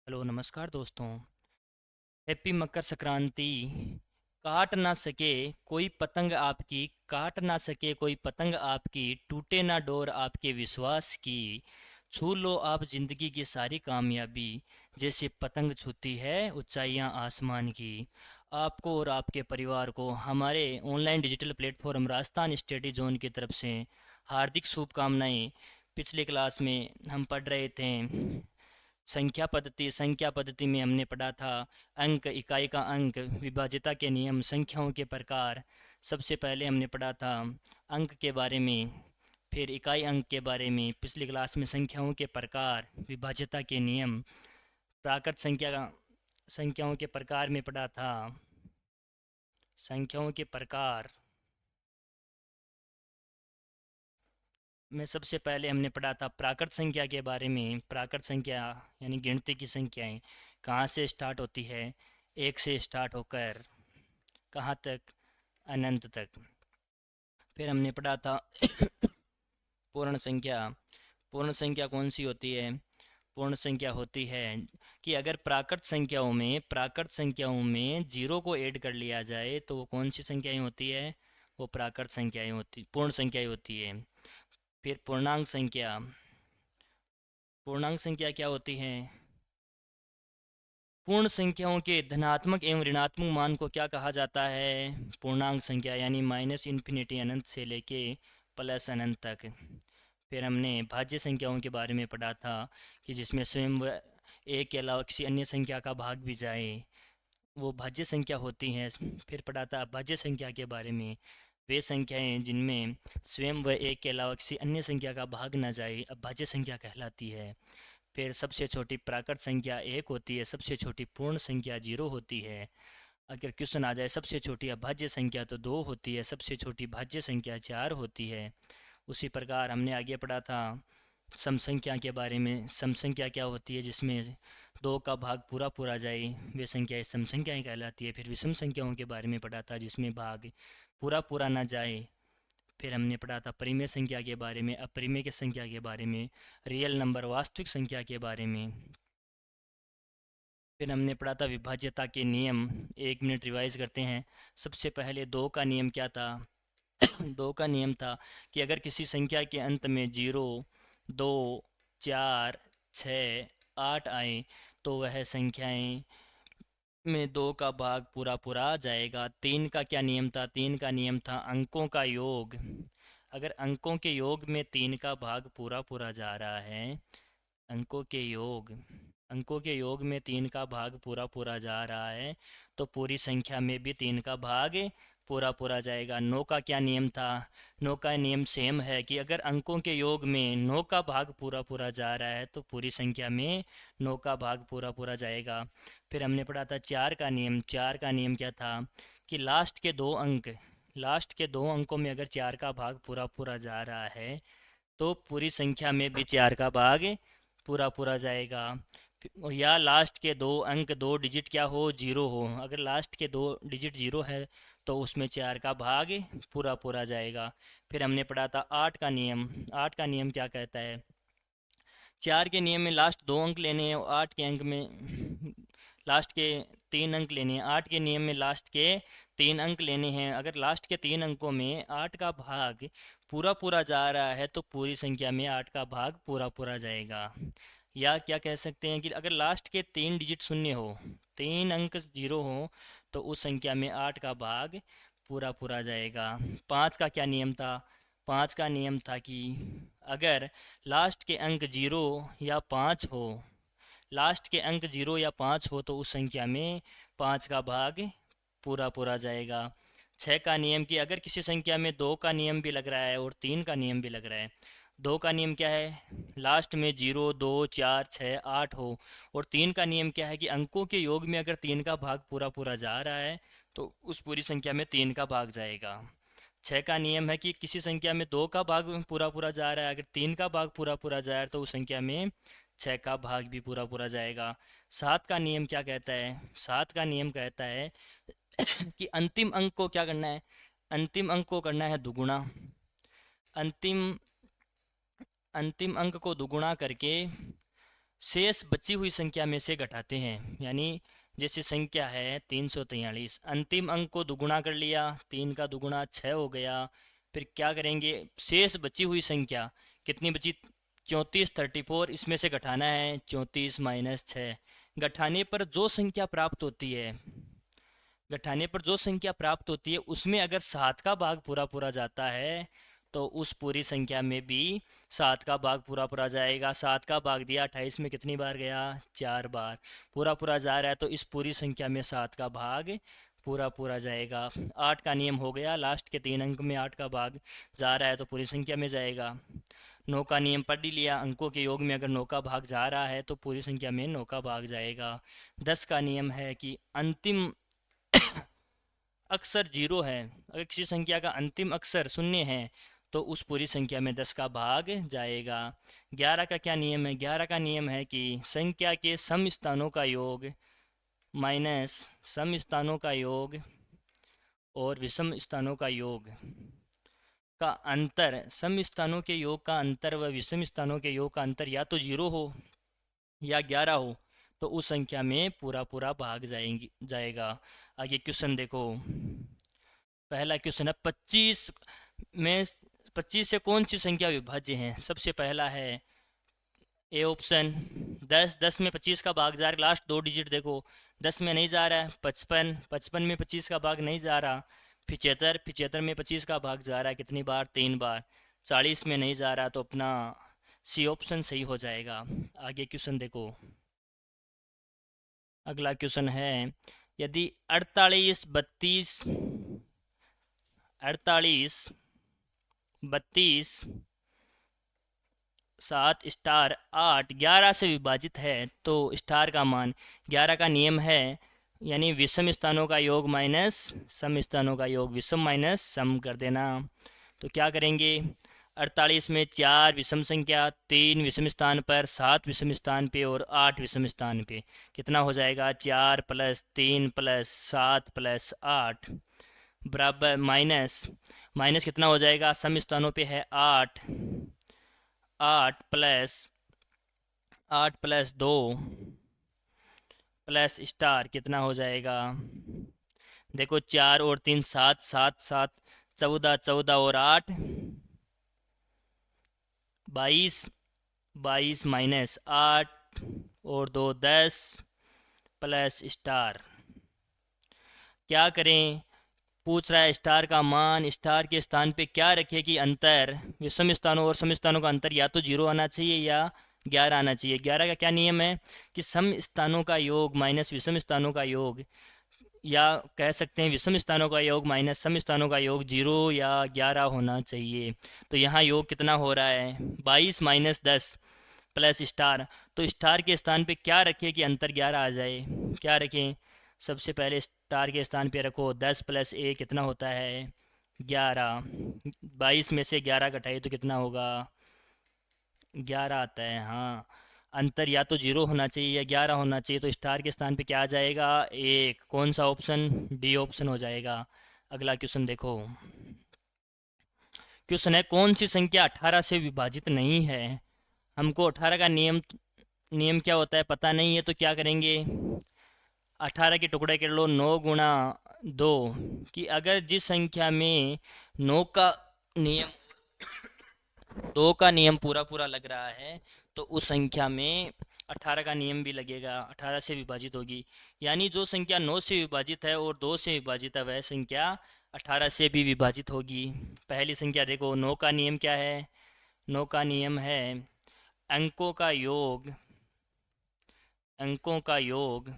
Hello नमस्कार दोस्तों। Happy Makar Sankranti. काट ना सके कोई पतंग आपकी, टूटे ना डोर आपके विश्वास की। छू लो आप जिंदगी की सारी कामयाबी, जैसे पतंग छूती है ऊंचाइयां आसमान की। आपको और आपके परिवार को हमारे online digital platform Rajasthan study zone की तरफ से हार्दिक शुभकामनाएं। पिछले क्लास में हम पढ़ रहे थे संख्या पद्धति में हमने पढ़ा था अंक, इकाई का अंक, विभाज्यता के नियम, संख्याओं के प्रकार। सबसे पहले हमने पढ़ा था अंक के बारे में, फिर इकाई अंक के बारे में। पिछली क्लास में संख्याओं के प्रकार, विभाज्यता के नियम, प्राकृत संख्याओं के प्रकार में पढ़ा था। संख्याओं के प्रकार में सबसे पहले हमने पढ़ा था प्राकृत संख्या के बारे में। प्राकृत संख्या यानी गिनती की संख्याएं कहाँ से स्टार्ट होती है, एक से स्टार्ट होकर कहाँ तक, अनंत तक। फिर हमने पढ़ा था पूर्ण संख्या। पूर्ण संख्या कौन सी होती है? पूर्ण संख्या होती है कि अगर प्राकृत संख्याओं में जीरो को ऐड कर लिया जाए तो वो कौन सी संख्याएं होती है? वो प्राकृत संख्याएं होती, पूर्ण संख्याएं होती है। फिर पूर्णांक संख्या क्या होती है? पूर्ण संख्याओं के धनात्मक एवं ऋणात्मक मान को क्या कहा जाता है? पूर्णांक संख्या, यानी माइनस इन्फिनिटी अनंत से लेके प्लस अनंत तक। फिर हमने भाज्य संख्याओं के बारे में पढ़ा था कि जिसमें स्वयं व एक के अलावा किसी अन्य संख्या का भाग भी जाए, वो भाज्य संख्या होती हैं। फिर पढ़ा था अभाज्य संख्या के बारे में। वे संख्याएं जिनमें स्वयं व एक के अलावा किसी अन्य संख्या का भाग न जाए अभाज्य संख्या कहलाती है। फिर सबसे छोटी प्राकृत संख्या एक होती है, सबसे छोटी पूर्ण संख्या जीरो होती है। अगर क्वेश्चन आ जाए सबसे छोटी अभाज्य संख्या तो दो होती है, सबसे छोटी भाज्य संख्या चार होती है। उसी प्रकार हमने आगे पढ़ा था सम संख्या के बारे में। सम संख्या क्या होती है? जिसमें दो का भाग पूरा पूरा जाए वे संख्याएं सम संख्याएं कहलाती है। फिर विषम संख्याओं के बारे में पढ़ा था जिसमें भाग पूरा पूरा ना जाए। फिर हमने पढ़ा था परिमेय संख्या के बारे में, अपरिमेय की संख्या के बारे में, रियल नंबर वास्तविक संख्या के बारे में। फिर हमने पढ़ा था विभाज्यता के नियम। 1 मिनट रिवाइज करते हैं। सबसे पहले दो का नियम क्या था? दो का नियम था कि अगर किसी संख्या के अंत में जीरो, दो, चार, छ, आठ आए तो वह संख्याएं में दो का भाग पूरा पूरा आ जाएगा। तीन का क्या नियम था? तीन का नियम था अंकों का योग। अगर अंकों के योग में तीन का भाग पूरा पूरा जा रहा है, अंकों के योग अंकों के योग में तीन का भाग पूरा पूरा जा रहा है तो पूरी संख्या में भी तीन का भाग पूरा पूरा जाएगा। नौ का क्या नियम था? नौ का नियम सेम है कि अगर अंकों के योग में नौ का भाग पूरा पूरा जा रहा है तो पूरी संख्या में नौ का भाग पूरा पूरा जाएगा। फिर हमने पढ़ा था चार का नियम। चार का नियम क्या था कि लास्ट के दो अंकों में अगर चार का भाग पूरा पूरा जा रहा है तो पूरी संख्या में भी चार का भाग पूरा पूरा जाएगा। या लास्ट के दो अंक, दो डिजिट क्या हो? जीरो हो। अगर लास्ट के दो डिजिट जीरो है तो उसमें चार का भाग पूरा पूरा जाएगा। फिर हमने पढ़ा था आठ का नियम। आठ का नियम क्या कहता है? चार के नियम में लास्ट दो अंक लेने हैं और आठ के अंक में लास्ट के तीन अंक लेने हैं। आठ के नियम में लास्ट के तीन अंक लेने हैं। अगर लास्ट के तीन अंकों में आठ का भाग पूरा पूरा जा रहा है तो पूरी संख्या में आठ का भाग पूरा पूरा जाएगा। या क्या कह सकते हैं कि अगर लास्ट के तीन डिजिट शून्य हो, तीन अंक जीरो हो, तो उस संख्या में आठ का भाग पूरा पूरा जाएगा। पाँच का क्या नियम था? पाँच का नियम था कि अगर लास्ट के अंक जीरो या पाँच हो, लास्ट के अंक जीरो या पाँच हो तो उस संख्या में पाँच का भाग पूरा पूरा जाएगा। छः का नियम कि अगर किसी संख्या में दो का नियम भी लग रहा है और तीन का नियम भी लग रहा है। दो का नियम क्या है? लास्ट में जीरो, दो, चार, छः, आठ हो। और तीन का नियम क्या है कि अंकों के योग में अगर तीन का भाग पूरा पूरा जा रहा है तो उस पूरी संख्या में तीन का भाग जाएगा। छः का नियम है कि किसी संख्या में दो का भाग पूरा पूरा जा रहा है, अगर तीन का भाग पूरा पूरा जा रहा है तो उस संख्या में छः का भाग भी पूरा पूरा जाएगा। सात का नियम क्या कहता है? सात का नियम कहता है कि अंतिम अंक को क्या करना है? अंतिम अंक को करना है दुगुना। अंतिम अंतिम अंक को दुगुना करके शेष बची हुई संख्या में से घटाते हैं। यानी जैसे संख्या है 343, अंतिम अंक को दुगुना कर लिया, 3 का दुगुना 6 हो गया। फिर क्या करेंगे, शेष बची हुई संख्या कितनी बची, 34, 34, इसमें से घटाना है 34 माइनस 6। घटाने पर जो संख्या प्राप्त होती है, घटाने पर जो संख्या प्राप्त होती है उसमें अगर 7 का भाग पूरा पूरा जाता है तो उस पूरी संख्या में भी 7 का भाग पूरा पूरा जाएगा। 7 का भाग दिया 28 में कितनी बार गया, 4 बार। पूरा पूरा जा रहा है तो इस पूरी संख्या में 7 का भाग पूरा पूरा जाएगा। 8 का नियम हो गया, लास्ट के 3 अंक में 8 का भाग जा रहा है तो पूरी संख्या में जाएगा। 9 का नियम पढ़ ही लिया, अंकों के योग में अगर 9 का भाग जा रहा है तो पूरी संख्या में 9 का भाग जाएगा। 10 का नियम है कि अंतिम अक्षर जीरो है, अगर किसी संख्या का अंतिम अक्षर शून्य है तो उस पूरी संख्या में 10 का भाग जाएगा। 11 का क्या नियम है, 11 का नियम है कि संख्या के सम स्थानों का योग माइनस सम स्थानों का योग और विषम स्थानों का योग का अंतर, सम स्थानों के योग का अंतर व विषम स्थानों के योग का अंतर या तो जीरो हो या 11 हो तो उस संख्या में पूरा पूरा भाग जाएगा। आगे क्वेश्चन देखो, पहला क्वेश्चन है 25 में 25 से कौन सी संख्या विभाज्य है। सबसे पहला है ए ऑप्शन 10, 10 में 25 का भाग जा रहा है, लास्ट 2 डिजिट देखो, 10 में नहीं जा रहा है। 55, 55 में 25 का भाग नहीं जा रहा। 75, 75 में 25 का भाग जा रहा है, कितनी बार, 3 बार। 40 में नहीं जा रहा तो अपना सी ऑप्शन सही हो जाएगा। आगे क्वेश्चन देखो, अगला क्वेश्चन है यदि 48, 32, 48, 32, 7 स्टार 8 11 से विभाजित है तो स्टार का मान, 11 का नियम है यानी विषम स्थानों का योग माइनस सम स्थानों का योग, विषम माइनस सम कर देना। तो क्या करेंगे, 48 में 4 विषम संख्या, 3 विषम स्थान पर, 7 विषम स्थान पे और 8 विषम स्थान पे, कितना हो जाएगा, 4 प्लस 3 प्लस 7 प्लस 8 बराबर माइनस, माइनस कितना हो जाएगा, सम स्थानों पे है 8, 8 प्लस 2 प्लस स्टार कितना हो जाएगा, देखो 4 और 3 7, 7 7 14, 14 और 8 22, 22 माइनस 8 और 2 10 प्लस स्टार। क्या करें, पूछ रहा है स्टार का मान, स्टार के स्थान पे क्या रखे कि अंतर, विषम स्थानों और सम स्थानों का अंतर या तो 0 आना चाहिए या 11 आना चाहिए। 11 का क्या नियम है कि सम स्थानों का योग माइनस विषम स्थानों का योग, या कह सकते हैं विषम स्थानों का योग माइनस सम स्थानों का योग 0 या 11 होना चाहिए। तो यहाँ योग कितना हो रहा है, 22 माइनस 10 प्लस स्टार। तो स्टार के स्थान पे क्या रखें कि अंतर 11 आ जाए, क्या रखें, सबसे पहले स्टार के स्थान पे रखो 10 प्लस ए कितना होता है 11, 22 में से 11 घटाइए तो कितना होगा 11 आता है। हाँ, अंतर या तो 0 होना चाहिए या 11 होना चाहिए, तो स्टार के स्थान पे क्या आ जाएगा, एक, कौन सा ऑप्शन, डी ऑप्शन हो जाएगा। अगला क्वेश्चन देखो, क्वेश्चन है कौन सी संख्या 18 से विभाजित नहीं है। हमको 18 का नियम, नियम क्या होता है पता नहीं है, तो क्या करेंगे, 18 के टुकड़े कर लो, 9 गुणा 2, कि अगर जिस संख्या में 9 का नियम 2 का नियम पूरा पूरा लग रहा है तो उस संख्या में 18 का नियम भी लगेगा, 18 से विभाजित होगी। यानी जो संख्या 9 से विभाजित है और 2 से विभाजित है वह संख्या 18 से भी विभाजित होगी। पहली संख्या देखो, 9 का नियम क्या है, 9 का नियम है अंकों का योग, अंकों का योग,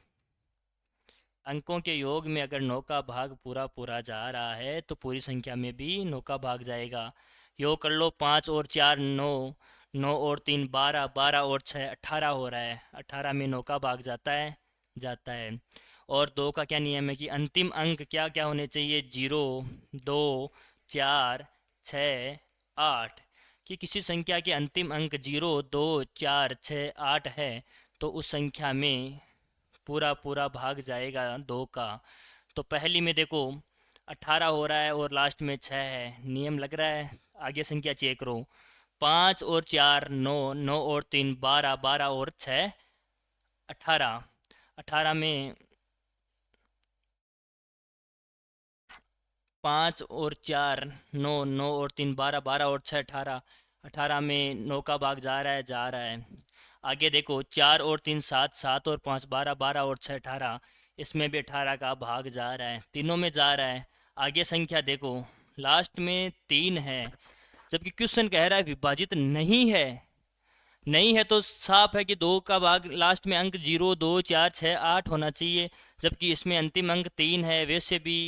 अंकों के योग में अगर 9 का भाग पूरा पूरा जा रहा है तो पूरी संख्या में भी 9 का भाग जाएगा। योग कर लो, 5 और 4 9, 9 और 3 12, 12 और 6 18 हो रहा है, 18 में 9 का भाग जाता है, जाता है। और 2 का क्या नियम है कि अंतिम अंक क्या क्या होने चाहिए, 0 2 4 6 8, कि किसी संख्या के अंतिम अंक 0 2 4 6 8 है तो उस संख्या में पूरा पूरा भाग जाएगा 2 का। तो पहली में देखो 18 हो रहा है और लास्ट में 6 है, नियम लग रहा है। आगे संख्या चेक करो, 5 और 4 9, 9 और 3 12, 12 और 6 18, 18 में 5 और 4 9, 9 और 3 12, 12 और 6 18, 18 में 9 का भाग जा रहा है, जा रहा है। आगे देखो 4 और 3 7, 7 और 5 12, 12 और 6 18, इसमें भी 18 का भाग जा रहा है, तीनों में जा रहा है। आगे संख्या देखो, लास्ट में 3 है, जबकि क्वेश्चन कह रहा है विभाजित नहीं है। नहीं है तो साफ है कि 2 का भाग लास्ट में अंक 0 2 4 6 8 होना चाहिए, जबकि इसमें अंतिम अंक 3 है। वैसे भी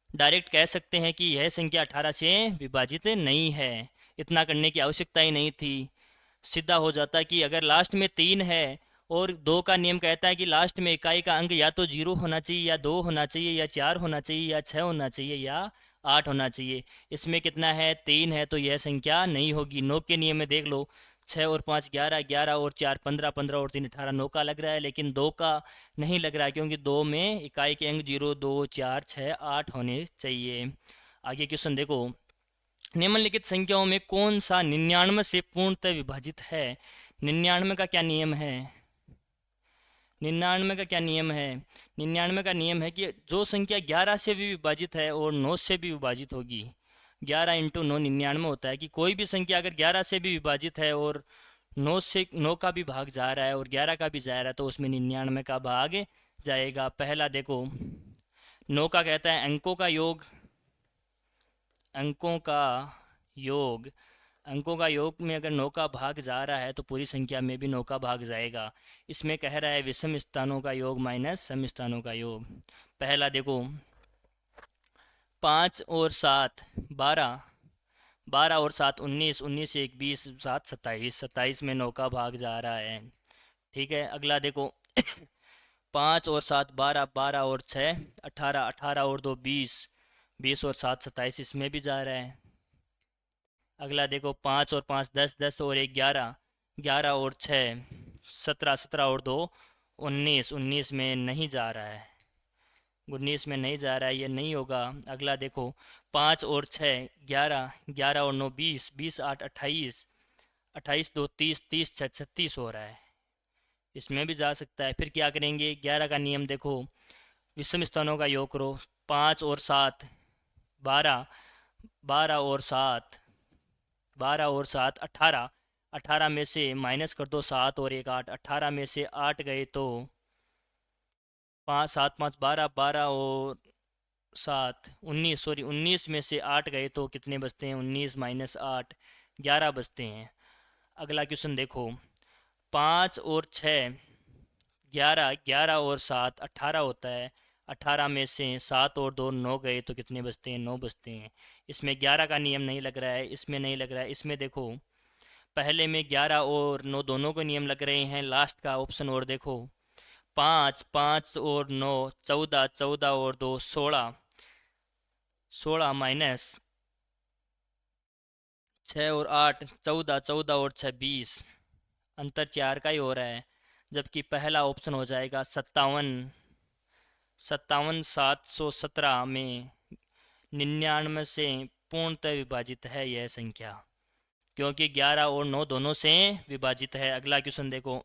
डायरेक्ट कह सकते हैं कि यह संख्या 18 से विभाजित नहीं है, इतना करने की आवश्यकता ही नहीं थी। सीधा हो जाता कि अगर लास्ट में 3 है और 2 का नियम कहता है कि लास्ट में इकाई का अंक या तो 0 होना चाहिए या 2 होना चाहिए या 4 होना चाहिए या 6 होना चाहिए या 8 होना चाहिए। इसमें कितना है, 3 है, तो यह संख्या नहीं होगी। 9 के नियम में देख लो, 6 और 5 11, 11 और 4 15, 15 और 3 18, 9 का लग रहा है, लेकिन 2 का नहीं लग रहा है, क्योंकि 2 में इकाई के अंक 0 2 4 6 8 होने चाहिए। आगे क्वेश्चन देखो, निम्नलिखित संख्याओं में कौन सा 99 से पूर्णतः विभाजित है? 99 का क्या नियम है? 99 का क्या नियम है? 99 का नियम है कि जो संख्या 11 से भी विभाजित है और 9 से भी विभाजित होगी, 11 इंटू 9 99 होता है, कि कोई भी संख्या अगर 11 से भी विभाजित है और 9 का भी भाग जा रहा है और 11 का भी जा रहा है, तो उसमें 99 का भाग जाएगा। पहला देखो, 9 का कहता है अंकों का योग, अंकों का योग, अंकों का योग में अगर 9 का भाग जा रहा है तो पूरी संख्या में भी 9 का भाग जाएगा। इसमें कह रहा है विषम स्थानों का योग माइनस सम स्थानों का योग। पहला देखो, 5 और 7 12, 12 और 7 19, 19 एक 20, 7 27, 27 में 9 का भाग जा रहा है। ठीक है, अगला देखो 5 और 7 12, 12 और 6 18, 18 और 2 20, 20 और 7 27, इसमें भी जा रहा है। अगला देखो 5 और 5 10, 10 और 1 11, 11 और 6 17, 17 और 2 19, 19 में नहीं जा रहा है, 19 में नहीं जा रहा है, ये नहीं होगा। अगला देखो 5 और 6 11, 11 और 9 20, 20 8 28, 28 2 30, 30 6 36 हो रहा है, इसमें भी जा सकता है। फिर क्या करेंगे, 11 का नियम देखो, विषम स्थानों का योग करो, 5 और 7 12, 12 और 7 12 और 7 18, 18 में से माइनस कर दो 7 और 1 8, 18 में से 8 गए तो 5 7 5 12, 12 और 7 19, सॉरी 19 में से 8 गए तो कितने बचते हैं, 19 माइनस 8 11 बचते हैं। अगला क्वेश्चन देखो, 5 और 6 11, 11 और 7 18 होता है, 18 में से 7 और 2 9 गए तो कितने बचते हैं, 9 बचते हैं। इसमें 11 का नियम नहीं लग रहा है, इसमें नहीं लग रहा है। इसमें देखो, पहले में 11 और 9 दोनों के नियम लग रहे हैं, लास्ट का ऑप्शन और देखो, 5 5 और 9 14, 14 और 2 16, 16 माइनस 6 और 8 14, 14 और 6 20, अंतर 4 का ही हो रहा है, जबकि पहला ऑप्शन हो जाएगा 57, 57 717 में 99 से पूर्णतः विभाजित है यह संख्या, क्योंकि 11 और 9 दोनों से विभाजित है। अगला क्वेश्चन देखो,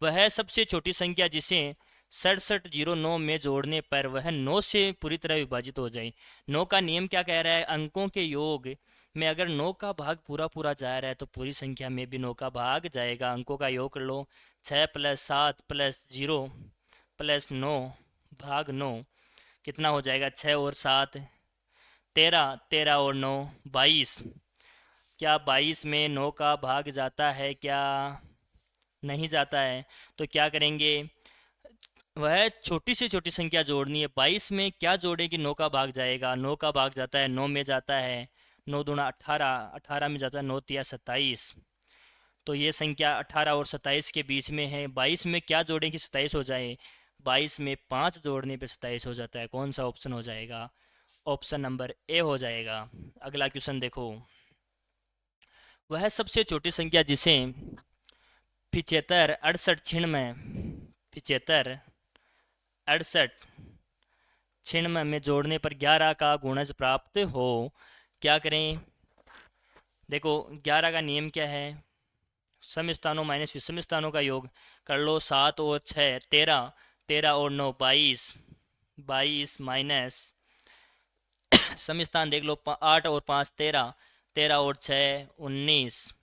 वह सबसे छोटी संख्या जिसे 6709 में जोड़ने पर वह 9 से पूरी तरह विभाजित हो जाए। 9 का नियम क्या कह रहा है, अंकों के योग में अगर 9 का भाग पूरा पूरा जा रहा है तो पूरी संख्या में भी 9 का भाग जाएगा। अंकों का योग कर लो, 6 प्लस 7 प्लस 0 प्लस 9 भाग 9, कितना हो जाएगा, 6 और 7 13, 13 और 9 22। क्या 22 में 9 का भाग जाता है, क्या नहीं जाता है? तो क्या करेंगे, वह छोटी से छोटी संख्या जोड़नी है। 22 में क्या जोड़े कि 9 का भाग जाएगा, 9 का भाग जाता है, 9 में जाता है 9 दूना 18, 18 में जाता है 9 तिया 27, तो ये संख्या 18 और 27 के बीच में है। 22 में क्या जोड़ें कि 27 हो जाए, 22 में 5 जोड़ने पे 27 हो जाता है। कौन सा ऑप्शन हो जाएगा, ऑप्शन नंबर ए हो जाएगा। अगला क्वेश्चन देखो, वह सबसे छोटी संख्या जिसे 75 68 छियानवे 75 68 96 में जोड़ने पर 11 का गुणज प्राप्त हो, क्या करें, देखो 11 का नियम क्या है, सम स्थानों माइनस विषम स्थानों का योग कर लो। 7 और 6 13, 13 और 9 22, 22 माइनस सम स्थान देख लो, 8 और 5 13, 13 और 6 19,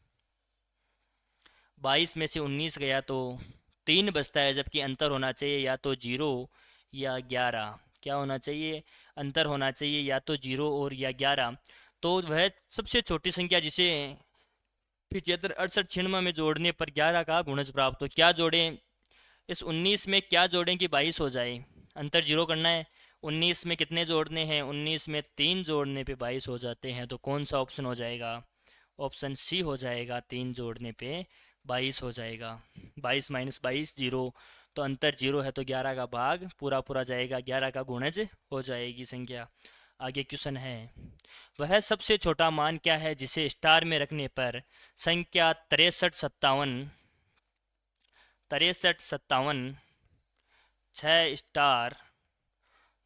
22 में से 19 गया तो 3 बचता है, जबकि अंतर होना चाहिए या तो 0 या 11। क्या होना चाहिए, अंतर होना चाहिए या तो 0 और या 11। तो वह सबसे छोटी संख्या जिसे 75 68 छियानवे में जोड़ने पर 11 का गुणज प्राप्त हो। क्या जोड़ें इस 19 में, क्या जोड़ें कि 22 हो जाए। अंतर जीरो करना है। 19 में कितने जोड़ने हैं, 19 में 3 जोड़ने पे 22 हो जाते हैं। तो कौन सा ऑप्शन हो जाएगा, ऑप्शन सी हो जाएगा, 3 जोड़ने पे 22 हो जाएगा। 22 माइनस 22 जीरो, तो अंतर जीरो है तो 11 का भाग पूरा पूरा जाएगा, 11 का गुणज हो जाएगी संख्या। आगे क्वेश्चन है, वह सबसे छोटा मान क्या है जिसे स्टार में रखने पर संख्या 63 57 6 स्टार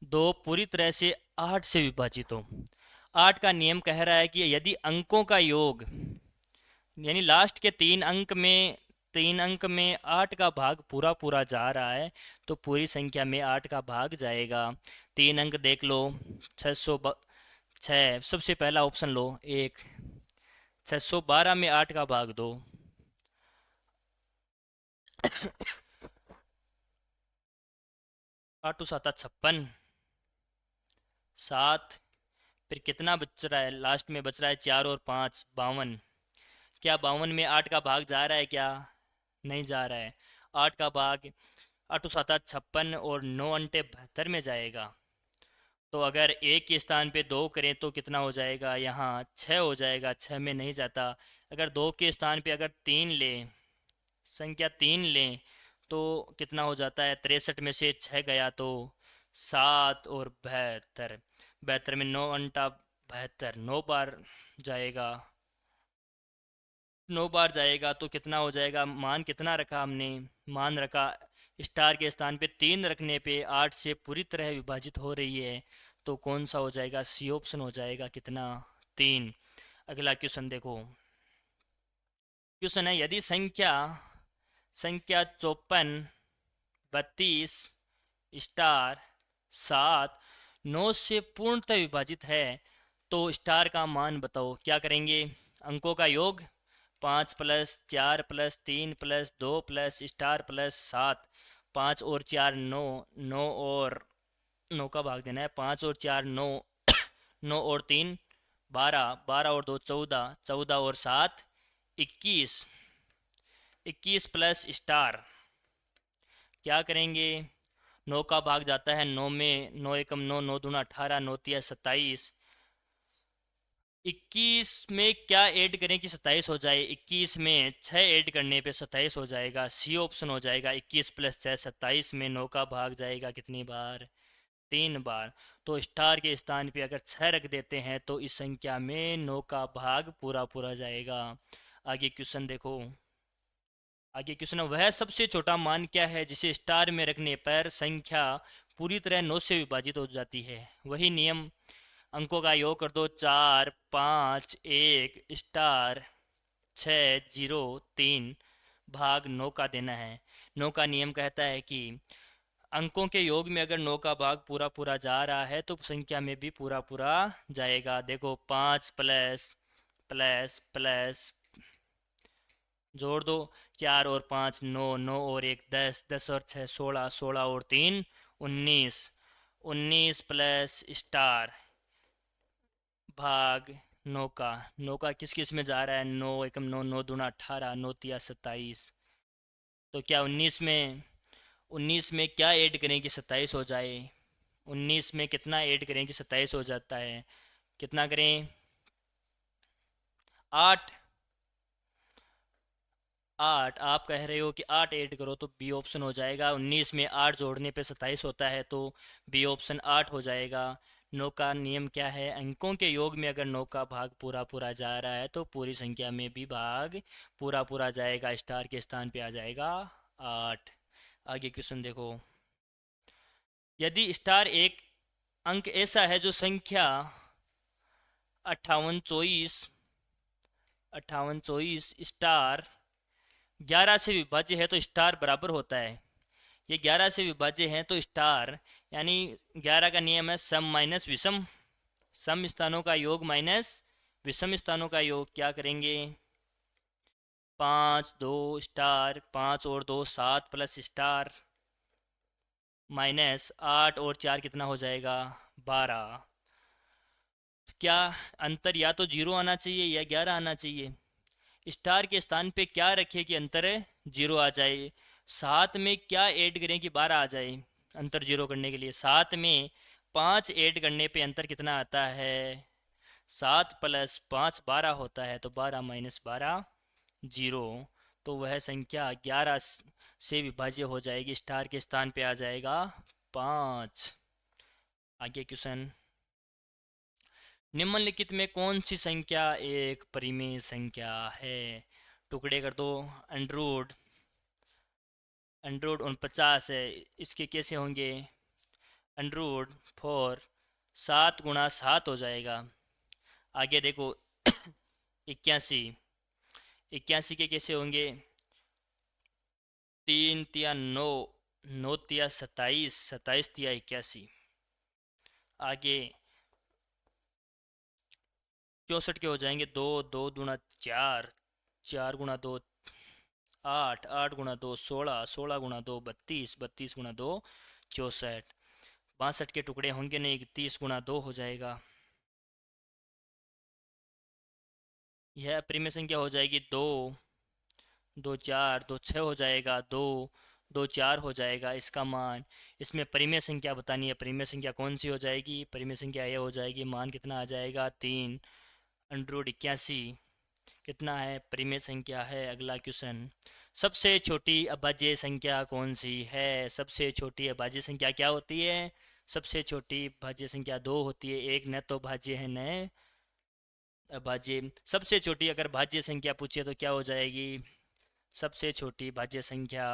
2 पूरी तरह से 8 से विभाजित हो। 8 का नियम कह रहा है कि यदि अंकों का योग, यानी लास्ट के 3 अंक में 8 का भाग पूरा पूरा जा रहा है, तो पूरी संख्या में 8 का भाग जाएगा। 3 अंक देख लो, 6, सबसे पहला ऑप्शन लो, एक 612 में 8 का भाग दो, 8 7 56, 7, फिर कितना बच रहा है, लास्ट में बच रहा है 4 और 5 52। क्या 52 में 8 का भाग जा रहा है क्या, नहीं जा रहा है। 8 का भाग 8 7 56 और 9 अंटे 72 में जाएगा। तो अगर एक के स्थान पे 2 करें तो कितना हो जाएगा, यहाँ 6 हो जाएगा, 6 में नहीं जाता। अगर 2 के स्थान पे अगर 3 लें, संख्या 3 लें, तो कितना हो जाता है, 63 में से 6 गया तो 7 और 72, 72 में 9 अंटा 72, 9 बार जाएगा, 9 बार जाएगा तो कितना हो जाएगा। मान कितना रखा हमने, मान रखा स्टार के स्थान पे 3 रखने पे 8 से पूरी तरह विभाजित हो रही है, तो कौन सा हो जाएगा, सी ऑप्शन हो जाएगा, कितना, 3। अगला क्वेश्चन देखो, क्वेश्चन है, यदि संख्या संख्या 54 32 स्टार 7 9 से पूर्णतः विभाजित है, तो स्टार का मान बताओ। क्या करेंगे, अंकों का योग, 5 plus 4 plus 3 plus 2 plus star plus 7, 5 और 4 9, 9 और 9 का भाग देना है, 5 और 4 9, 9 और 3 12, 12 और 2 14, 14 और 7 21, 21 प्लस स्टार। क्या करेंगे, 9 का भाग जाता है 9 में, 9 एकम 9, 9 दूना 18, 9 तिया 27। 21 में क्या ऐड करें कि 27 हो जाए, 21 में 6 ऐड करने पे 27 हो जाएगा, सी ऑप्शन हो जाएगा। 21 प्लस 6 27 में 9 का भाग जाएगा कितनी बार, 3 बार। तो स्टार के स्थान पे अगर 6 रख देते हैं तो इस संख्या में 9 का भाग पूरा पूरा जाएगा। आगे क्वेश्चन देखो, आगे क्वेश्चन है, वह सबसे छोटा मान क्या है जिसे स्टार में रखने पर संख्या पूरी तरह 9 से विभाजित हो जाती है। वही नियम, अंकों का योग कर दो, 4 5 1 स्टार 6 0 3 भाग 9 का देना है। 9 का नियम कहता है कि अंकों के योग में अगर 9 का भाग पूरा पूरा जा रहा है तो संख्या में भी पूरा पूरा जाएगा। देखो 5 प्लस प्लस प्लस जोड़ दो, 4 और 5 9, 9 और 1 10, 10 और 6 16, 16 और 3 19, 19 प्लस स्टार भाग 9 का, 9 का किस किस में जा रहा है, 9 एकम 9, 9 दूना 18, 9 तिया 27। तो क्या 19 में क्या ऐड करें कि 27 हो जाए, 19 में कितना ऐड करें कि 27 हो जाता है, कितना करें, 8। 8 आप कह रहे हो कि 8 ऐड करो तो बी ऑप्शन हो जाएगा। 19 में 8 जोड़ने पे 27 होता है तो बी ऑप्शन 8 हो जाएगा। 9 का नियम क्या है, अंकों के योग में अगर 9 का भाग पूरा पूरा जा रहा है तो पूरी संख्या में भी भाग पूरा पूरा जाएगा, स्टार के स्थान पे आ जाएगा 8। आगे क्वेश्चन देखो, यदि स्टार एक अंक ऐसा है जो संख्या 58 24 58 24 स्टार 11 से विभाज्य है तो स्टार बराबर होता है। ये 11 से विभाज्य है तो स्टार, यानी 11 का नियम है सम माइनस विषम, सम स्थानों का योग माइनस विषम स्थानों का योग। क्या करेंगे, 5 2 स्टार 5 और 2 7 प्लस स्टार माइनस 8 और 4 कितना हो जाएगा 12। क्या अंतर या तो जीरो आना चाहिए या 11 आना चाहिए। स्टार के स्थान पे क्या रखें कि अंतर जीरो आ जाए। सात में क्या ऐड करें कि 12 आ जाए अंतर जीरो करने के लिए। सात में 5 ऐड करने पे अंतर कितना आता है, 7 प्लस 5 12 होता है, तो 12 माइनस 12 जीरो। तो वह संख्या 11 से विभाज्य हो जाएगी, स्टार के स्थान पे आ जाएगा 5। आगे क्वेश्चन, निम्नलिखित में कौन सी संख्या एक परिमेय संख्या है। टुकड़े कर दो, अंडरूट अंडरूट 49 है, इसके कैसे होंगे, अंडरूट 4 7 गुणा 7 हो जाएगा। आगे देखो 81 81 के कैसे होंगे, 3 तिया 9 9 तिया 27 27 तिया 81। आगे 64 के हो जाएंगे, 2 2 गुणा 4 4 गुणा 2 8 8 गुणा 2 16 16 गुणा 2 32 32 गुणा 2 64। 62 के टुकड़े होंगे नहीं, 30 गुणा 2 हो जाएगा। यह परिमेय संख्या हो जाएगी 2 2 4 2 6 हो जाएगा, 2 2 4 हो जाएगा इसका मान। इसमें परिमेय संख्या बतानी है, परिमेय संख्या कौन सी हो जाएगी, परिमेय संख्या ये हो जाएगी, मान कितना आ जाएगा 3 अंडरूट 81 कितना है परिमेय संख्या है। अगला क्वेश्चन, सबसे छोटी अभाज्य संख्या कौन सी है। सबसे छोटी अभाज्य संख्या क्या होती है, सबसे छोटी भाज्य संख्या दो होती है, एक न तो भाज्य है न अभाज्य। सबसे छोटी अगर भाज्य संख्या पूछे तो क्या हो जाएगी, सबसे छोटी भाज्य संख्या,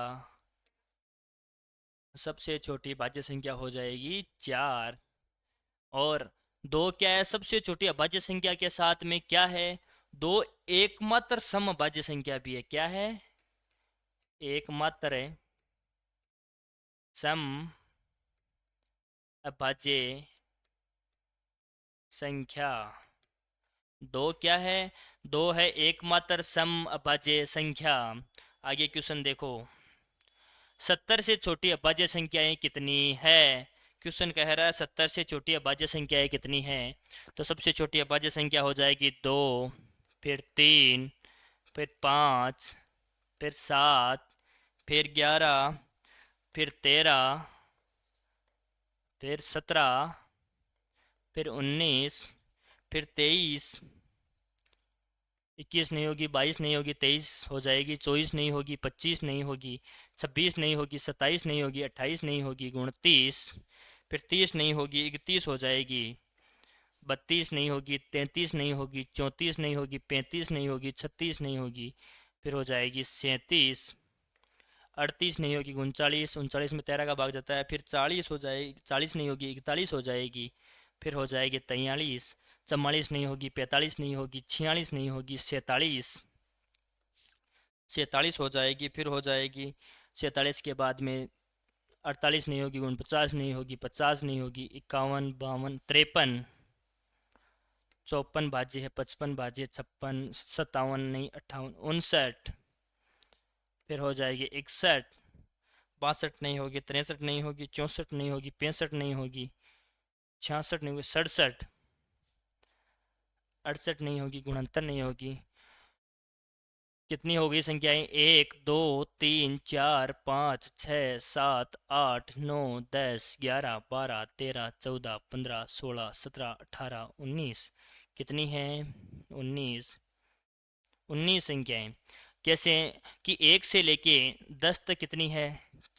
सबसे छोटी भाज्य संख्या हो जाएगी 4। और दो क्या है, सबसे छोटी अभाज्य संख्या के साथ में क्या है, दो एकमात्र सम अभाज्य संख्या भी है। क्या है, एकमात्र सम अभाज्य संख्या। दो क्या है, दो है एकमात्र सम अभाज्य संख्या। आगे क्वेश्चन देखो, 70 से छोटी अभाज्य संख्याएं कितनी है। क्वेश्चन कह रहा है 70 से छोटी अभाज्य संख्याएं कितनी है। तो सबसे छोटी अभाज्य संख्या हो जाएगी 2, फिर 3, फिर 5, फिर 7, फिर 11, फिर 13, फिर 17, फिर 19, फिर 23, 21 नहीं होगी, 22 नहीं होगी, 23 हो जाएगी, 24 नहीं होगी, 25 नहीं होगी, 26 नहीं होगी, 27 नहीं होगी, 28 नहीं होगी, 29, फिर 30 नहीं होगी, 31 हो जाएगी, 32 नहीं होगी, 33 नहीं होगी, 34 नहीं होगी, 35 नहीं होगी, 36 नहीं होगी, फिर हो जाएगी 37, 38 नहीं होगी, 39 39 में 13 का भाग जाता है, फिर 40 हो जाएगी, 40 नहीं होगी, 41 हो जाएगी, फिर हो जाएगी 43, 44 नहीं होगी, 45 नहीं होगी, 46 नहीं होगी, 47 47 हो जाएगी, फिर हो जाएगी 47 के बाद में 48 नहीं होगी, 49 नहीं होगी, 50 नहीं होगी, 51 52 53 54 भाज्य है, 55 भाज्य, 56 57 नहीं 58 59, फिर हो जाएगी 61 62 नहीं होगी, 63 नहीं होगी, 64 नहीं होगी, 65 नहीं होगी, 66 नहीं होगी, 67 68 नहीं होगी, 69 नहीं होगी। कितनी होगी संख्याएं, 1 2 3 4 5 6 7 8 9 10 11 12 13 14 15 16 17 18 19। कितनी है 19 19 संख्याएं। कैसे कि 1 से लेके 10 तक कितनी है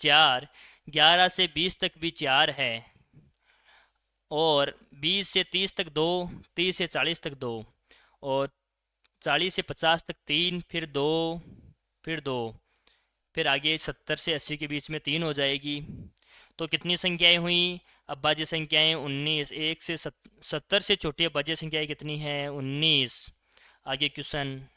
4, 11 से 20 तक भी 4 है, और 20 से 30 तक 2, 30 से 40 तक 2, और 40 से 50 तक 3, फिर 2, फिर 2, फिर आगे 70 से 80 के बीच में 3 हो जाएगी। तो कितनी संख्याएं हुई अभाज्य संख्याएं 19। 1 से 70 से छोटी अभाज्य संख्याएं कितनी हैं 19। आगे क्वेश्चन,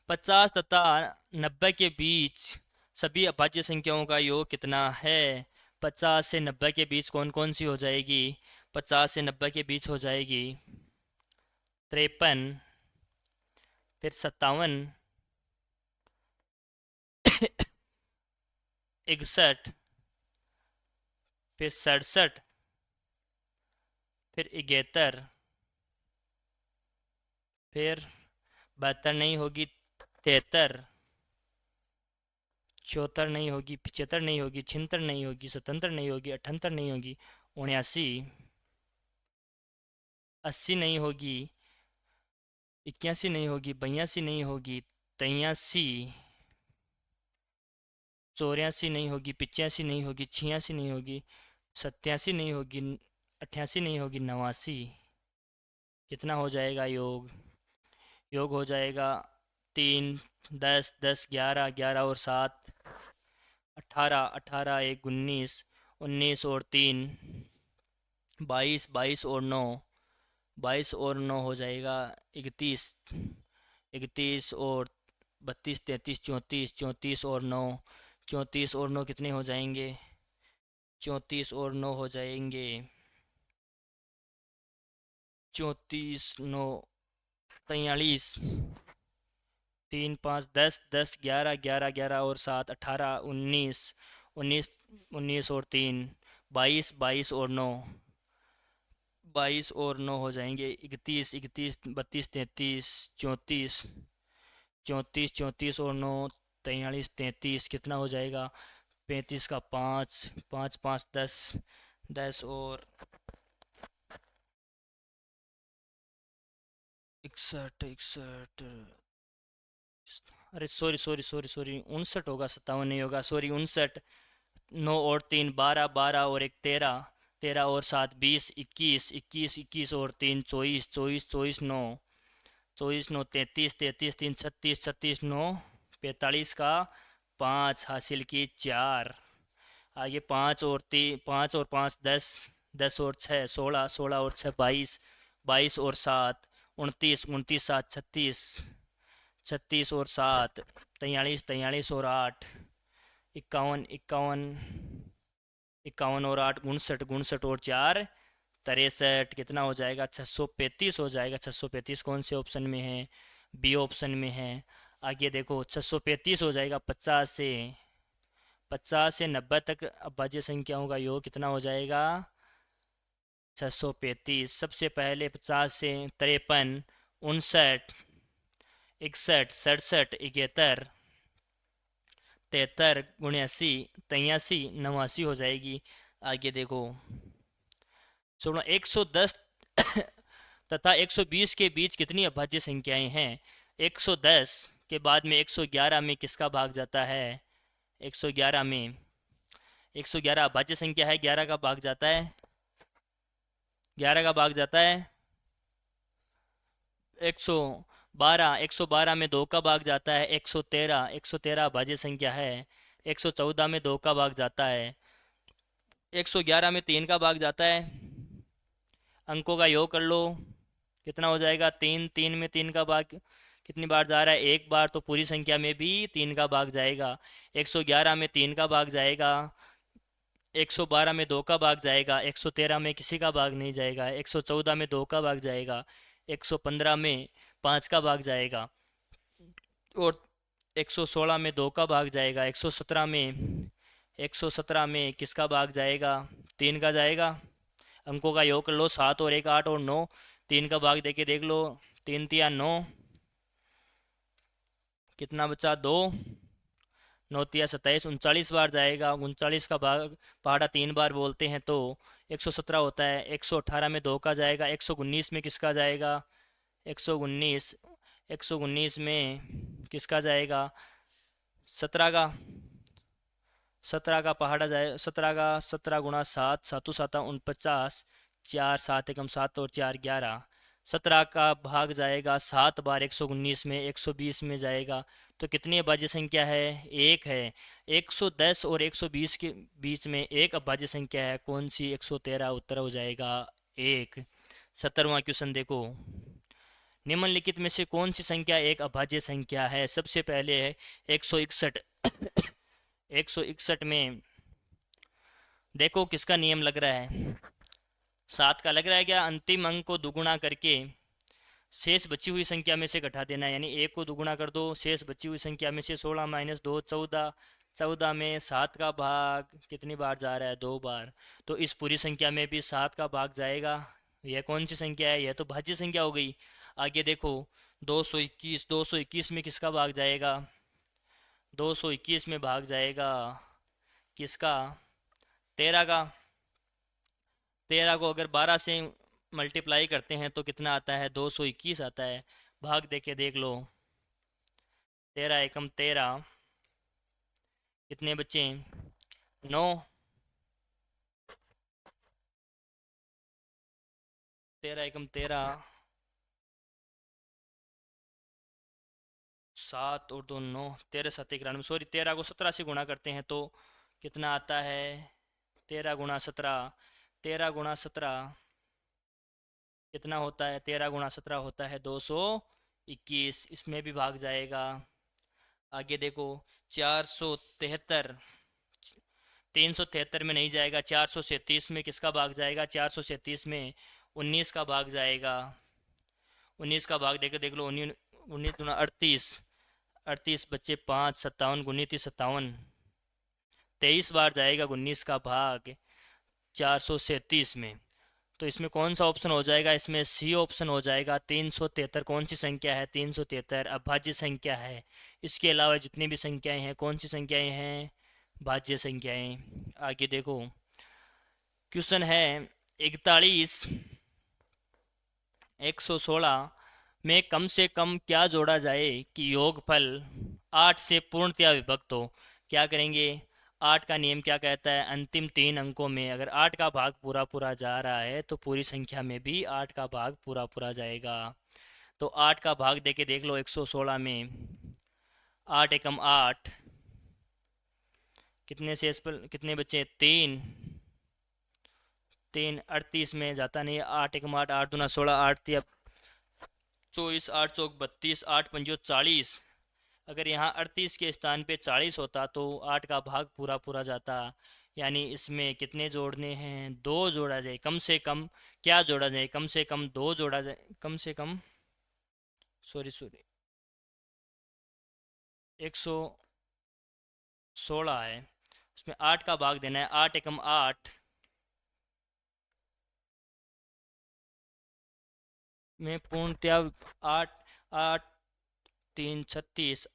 50 तथा 90 के बीच सभी अभाज्य संख्याओं का योग कितना है? 50 से 90 के बीच कौन कौन सी हो जाएगी? 50 से 90 के बीच हो जाएगी 53, फिर 57, 61, फिर 67, फिर 71, फिर 72 नहीं होगी, 73, 74 नहीं होगी, 75 नहीं होगी, 76 नहीं होगी, 77 नहीं होगी, 78 नहीं होगी, 79, 80 नहीं होगी, 81 नहीं होगी, 82 नहीं होगी, 83, 84 नहीं होगी, 85 नहीं होगी, 86 नहीं होगी, 87 नहीं होगी, 88 नहीं होगी, 89। कितना हो जाएगा योग? योग हो जाएगा 3, 10, 10, 11, 11 और 7, 18, 18, 1, 19, 19 और 3, 22, 22 और 9, 22 और 9 हो जाएगा 31, 31 और 32, 33, 34, 34 और 9, 34 और 9 कितने हो जाएंगे? 34 और 9 हो जाएंगे 34, 9, 43, 3, 5, 10, 10, 11, 11, 11 और 7, 18, 19, 19, 19 और 3, 22, 22 और 9, 22 और 9 हो जाएंगे 31, 31, 32, 33, 34, 34, 34 और 9, 43, 33 कितना हो जाएगा? 35 का 5, 5, 5, 10, 10 और 61, 61, अरे सॉरी सॉरी सॉरी सॉरी, 59 होगा, 57 नहीं होगा, सॉरी 59, 9 और 3, 12, 12 और 1, 13, 13 और 7, 20, 21, 21, 21 और 3, 24, 24, 24, 9, 24, 9, 33, 33, 3, 36, 36, 9, 45 का 5 हासिल की 4, आगे 5 और 3, 5 और 5, 10, 10 और 6, 16, 16 और 6, 22, 22 और 7, 29, 29, 7, 36, 36 और 7, 43, 43 और 8, 51, 51, 51 और 8, 59, 59 और 4, 63 कितना हो जाएगा? 635 हो जाएगा। 635 कौन से ऑप्शन में है? बी ऑप्शन में है। आगे देखो 635 हो जाएगा 50 से 90 तक अभाज्य संख्याओं का योग कितना हो जाएगा? 635। सबसे पहले 50 से 53, 59, 61, 67, 71, 73, 79, 83, 89 हो जाएगी। आगे देखो सुनो, 110 तथा 120 के बीच कितनी अभाज्य संख्याएं हैं? 110 के बाद में 111 में किसका भाग जाता है? 111 में 111 अभाज्य संख्या है, 11 का भाग जाता है, 11 का भाग जाता है। 112, 112 में 2 का भाग जाता है। 113, 113 अभाज्य संख्या है। 114 में 2 का भाग जाता है। 111 में 3 का भाग जाता है। अंकों का योग कर लो, कितना हो जाएगा? 3, 3 में 3 का भाग कितनी बार जा रहा है? एक बार। तो पूरी संख्या में भी 3 का भाग जाएगा। 111 में 3 का भाग जाएगा। 112 में 2 का भाग जाएगा। 113 में किसी का भाग नहीं जाएगा। 114 में 2 का भाग जाएगा। 115 में 5 का भाग जाएगा। और 116 में 2 का भाग जाएगा। 117 में किसका भाग जाएगा? 3 का जाएगा। अंकों का योग कर लो, 7 और 1, 8 और 9। 3 का भाग देके देख लो, 3 तिया 9, कितना बचा? 2, 9 तिया 27, 39 बार जाएगा। 39 का भाग पहाड़ा 3 बार बोलते हैं तो 117 होता है। 118 में 2 का जाएगा। 119 में किसका जाएगा? 119, 119 में किसका जाएगा? 17 का। 17 का पहाड़ा जाए, 17 का 17 गुणा 7, 7 7 49, 4 7 एकम 7 और 4 11। 17 का भाग जाएगा 7 बार 119 में, 120 में जाएगा। तो कितनी अभाज्य संख्या है? एक है। 110 और 120 के बीच में एक अभाज्य संख्या है, कौन सी? 113। उत्तर हो जाएगा एक। 17वां क्वेश्चन देखो, निम्नलिखित में से कौन सी संख्या एक अभाज्य संख्या है? सबसे पहले है 161। 161 में देखो किसका नियम लग रहा है, 7 का लग रहा है क्या? अंतिम अंक को दुगुना करके शेष बची हुई संख्या में से घटा देना है, यानी 1 को दुगुना कर दो, शेष बची हुई संख्या में से 16 माइनस 2 14। 14 में 7 का भाग कितनी बार जा रहा है? 2 बार। तो इस पूरी संख्या में भी 7 का भाग जाएगा। यह कौन सी संख्या है? यह तो भाज्य संख्या हो गई। आगे देखो 221। 221 में किसका भाग जाएगा? 221 में भाग जाएगा किसका? 13 का। 13 को अगर 12 से मल्टीप्लाई करते हैं तो कितना आता है? 221 आता है। भाग देके देख लो, 13 एकम 13, कितने बच्चे? 9। 13 एकम 13, 7 और 2 9, 13 7 91। सॉरी, 13 को 17 से गुणा करते हैं तो कितना आता है? 13 गुणा 17, 13 गुणा 17 कितना होता है? 13 गुणा 17 होता है 221। इसमें भी भाग जाएगा। आगे देखो 473। 373 में नहीं जाएगा। 437 में किसका भाग जाएगा? 437 में 19 का भाग जाएगा। 19 का भाग देके देख लो, 19 19 दूना 38। 38 बच्चे 5, 57 गुनी 57, 23 बार जाएगा 19 का भाग 437 में। तो इसमें कौन सा ऑप्शन हो जाएगा? इसमें सी ऑप्शन हो जाएगा। 373 कौन सी संख्या है? 373 अभाज्य संख्या है। इसके अलावा जितनी भी संख्याएं हैं, कौन सी संख्याएं हैं? भाज्य संख्याएं। आगे देखो क्वेश्चन है 41। 116 में कम से कम क्या जोड़ा जाए कि योगफल 8 से पूर्णतया विभक्त हो? क्या करेंगे? 8 का नियम क्या कहता है? अंतिम 3 अंकों में अगर 8 का भाग पूरा पूरा जा रहा है तो पूरी संख्या में भी 8 का भाग पूरा पूरा जाएगा। तो 8 का भाग देके देख लो 116 में। 8 एकम 8, कितने से इस पर कितने बच्चे? 3। 3 38 में जाता नहीं है। 8 एकम 8, 8 दूना 16, 8 तिया 24, 8 चौक 32, 8 पंजो 40। अगर यहाँ 38 के स्थान पे 40 होता तो 8 का भाग पूरा पूरा जाता। यानी इसमें कितने जोड़ने हैं? 2 जोड़ा जाए कम से कम। क्या जोड़ा जाए? कम से कम 2 जोड़ा जाए। कम से कम, सॉरी सॉरी, 116 है, उसमें 8 का भाग देना है। 8 एकम 8 में पूर्णतया 8, 8 3 36,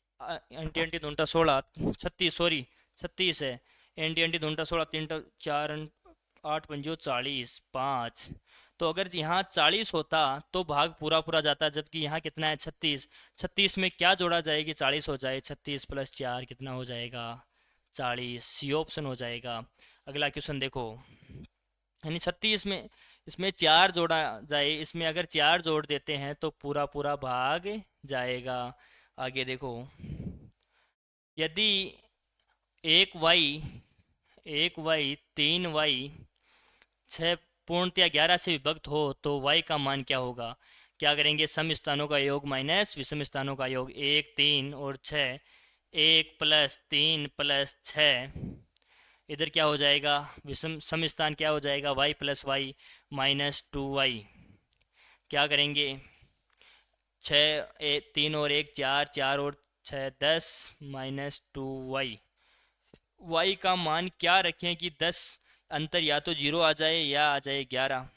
एंटी एंटी दूंटा 16, 36, सॉरी 36 है। एंटी एंटी दूंटा 16, 3 4 8 पंजो 40, 5। तो अगर यहाँ 40 होता तो भाग पूरा पूरा जाता, जबकि यहाँ कितना है? 36। 36 में क्या जोड़ा जाए कि 40 हो जाए? 36 प्लस 4 कितना हो जाएगा? 40। सी ऑप्शन हो जाएगा। अगला क्वेश्चन देखो, यानी 36 में इसमें 4 जोड़ा जाए, इसमें अगर 4 जोड़ देते हैं तो पूरा पूरा भाग जाएगा। आगे देखो, यदि एक वाई 3 वाई 6 पूर्णतया 11 से विभक्त हो तो वाई का मान क्या होगा? क्या करेंगे? सम स्थानों का योग माइनस विषम स्थानों का योग। 1 3 और 6, 1 प्लस 3 प्लस 6, इधर क्या हो जाएगा? विषम सम स्थान क्या हो जाएगा? Y plus Y minus 2 Y. क्या करेंगे? 6 3 और 1 4, 4 और 6 10 माइनस 2 वाई। वाई का मान क्या रखें कि 10 अंतर या तो 0 आ जाए या आ जाए 11।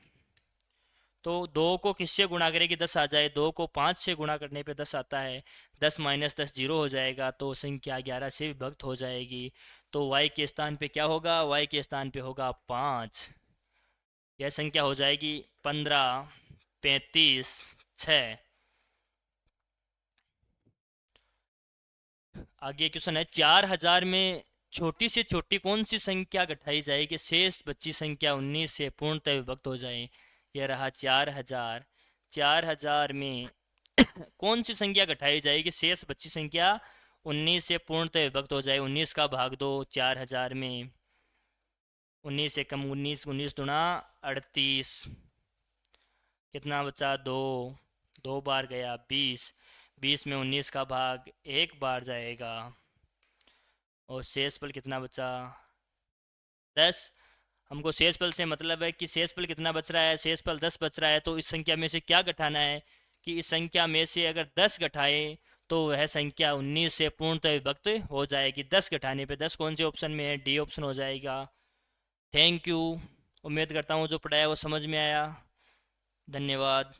तो 2 को किससे गुणा करें कि 10 आ जाए? 2 को 5 से गुणा करने पे 10 आता है। 10 माइनस 10 0 हो जाएगा, तो संख्या 11 से विभक्त हो जाएगी। तो y के स्थान पे क्या होगा? y के स्थान पे होगा 5। यह संख्या हो जाएगी 15 35 6। आगे क्वेश्चन है 4000 में छोटी से छोटी कौन सी संख्या घटाई जाए कि शेष बची संख्या 19 से पूर्णतः विभक्त हो जाए? यह रहा 4000। 4000 में कौन सी संख्या घटाई जाएगी शेष बची संख्या 19 से पूर्णतः विभक्त हो जाए? 19 का भाग दो 4000 में। 19 से कम 19, 19 दुना 38, कितना बचा? 2। दो बार गया 20, 20 में 19 का भाग एक बार जाएगा, और शेषफल कितना बचा? 10। हमको शेषफल से मतलब है कि शेषफल कितना बच रहा है, शेषफल 10 बच रहा है। तो इस संख्या में से क्या घटाना है कि इस संख्या में से अगर 10 घटाए तो वह संख्या 19 से पूर्णतः विभक्त हो जाएगी। 10 घटाने पे 10 कौन से ऑप्शन में है? डी ऑप्शन हो जाएगा। Thank you. उम्मीद करता हूँ जो पढ़ाया वो समझ में आया। धन्यवाद।